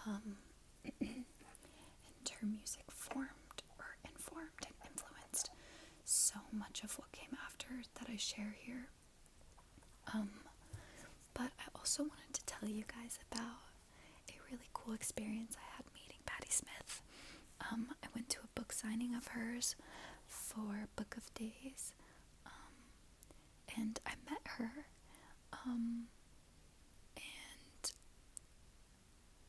Um, and her music formed or informed and influenced so much of what came after that I share here. But I also wanted to tell you guys about a really cool experience I had meeting Patti Smith. I went to a book signing of hers for Book of Days, and I met her, and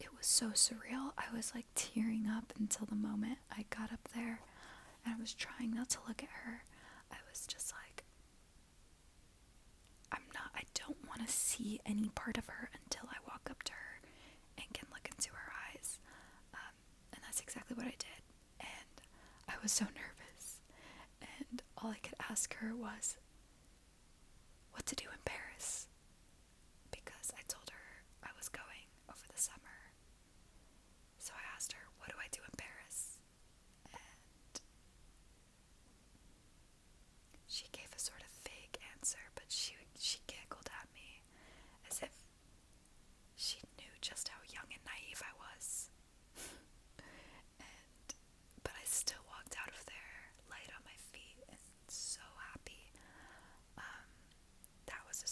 it was so surreal. I was like tearing up until the moment I got up there, and I was trying not to look at her. I was just like, I don't want to see any part of her until I walk up to her and can look into her eyes. And that's exactly what I did. And I was so nervous. And all I could ask her was what to do in Paris. Because I told her I was going over the summer. So I asked her, what do I do in Paris? And she gave a sort of vague answer, but she giggled at me as if she knew just how young and naive I was. But I still walked out of there light on my feet and so happy. That was a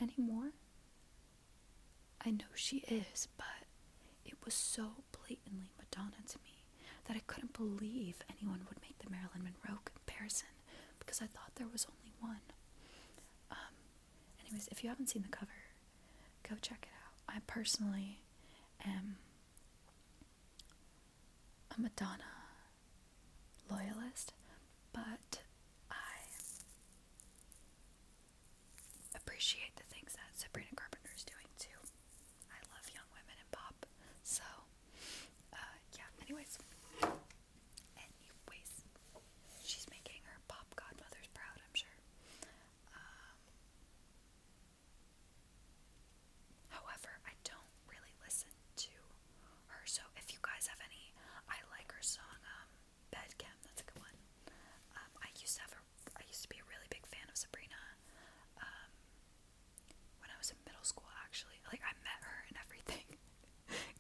anymore. I know she is, but it was so blatantly Madonna to me that I couldn't believe anyone would make the Marilyn Monroe comparison, because I thought there was only one. Anyways, if you haven't seen the cover, go check it out. I personally am a Madonna loyalist, but I appreciate the things that Sabrina Carpenter is doing too. I love young women in pop, so yeah. Anyways, she's making her pop godmothers proud, I'm sure. However, I don't really listen to her, so if you guys have any, I like her song, Beth Gibbons, that's a good one. I used to be a really big fan of Sabrina, when I was in middle school, actually. Like, I met her and everything.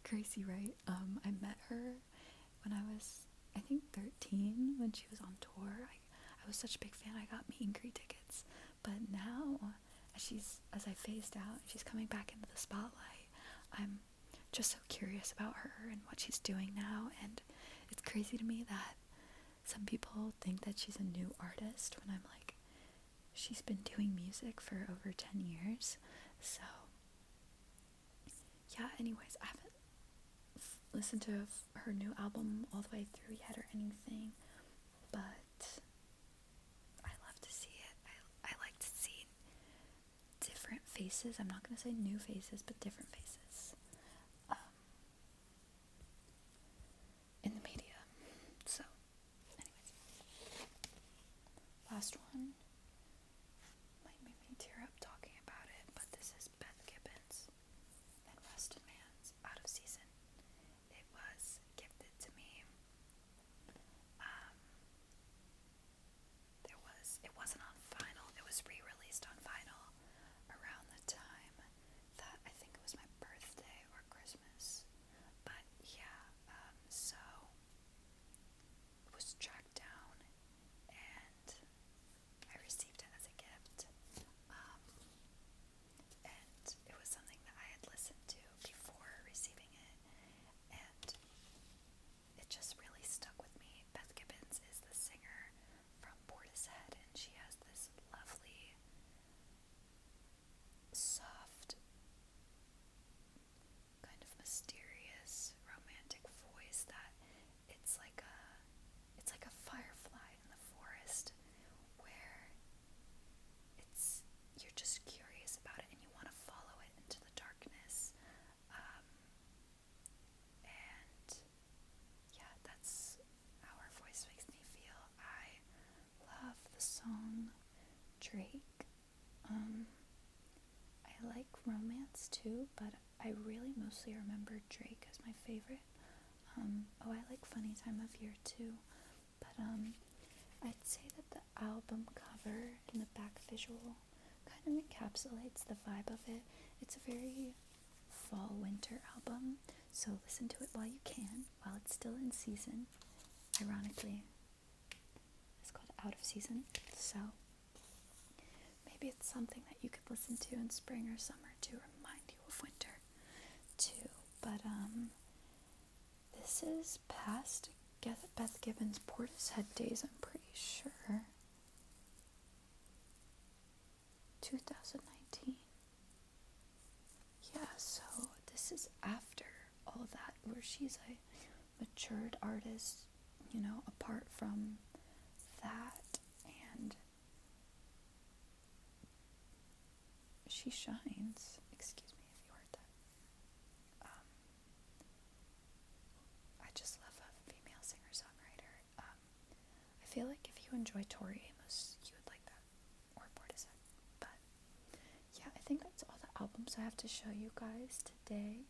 Crazy, right? I met her when I was, I think, 13, when she was on tour. I was such a big fan, I got meet and greet tickets. But now, as I phased out, and she's coming back into the spotlight, I'm just so curious about her and what she's doing now, and it's crazy to me that some people think that she's a new artist, when I'm like, she's been doing music for over 10 years, so, yeah. Anyways, I haven't listened to her new album all the way through yet or anything, but I love to see it. I like to see different faces. I'm not going to say new faces, but different faces in the media. So, anyways, last one might make me tear up talking about it, but this is Beth Gibbons and Rustin Man's Out of Season. It was gifted to me. It wasn't on vinyl. It was re-released on vinyl around the time that I think it was my birthday or Christmas. But yeah, so it was tracked down and I received it as a gift. And it was something that I had listened to before receiving it, and it just really stuck with me. Beth Gibbons is the singer from Portishead, and she has this lovely, soft, kind of mysterious, romantic voice that it's like a firefly in the forest, where you're just curious about it and you want to follow it into the darkness. And yeah, that's how her voice makes me feel. I love the song Drake. I like romance too, but I really mostly remember Drake as my favorite. I like Funny Time of Year too, but I'd say that the album cover and the back visual kind of encapsulates the vibe of it. It's a very fall-winter album, so listen to it while you can, while it's still in season. Ironically, it's called Out of Season, so maybe it's something that you could listen to in spring or summer to remind you of winter too. But this is past Beth Gibbons' Portishead days, I'm pretty sure. 2019. Yeah, so this is after all of that, where she's a matured artist, apart from that, and she shines. Excuse me if you heard that. I just love a female singer-songwriter. I feel like if you enjoy Tori Amos, you would like that, or Portishead. But yeah, I think that's all the albums I have to show you guys today.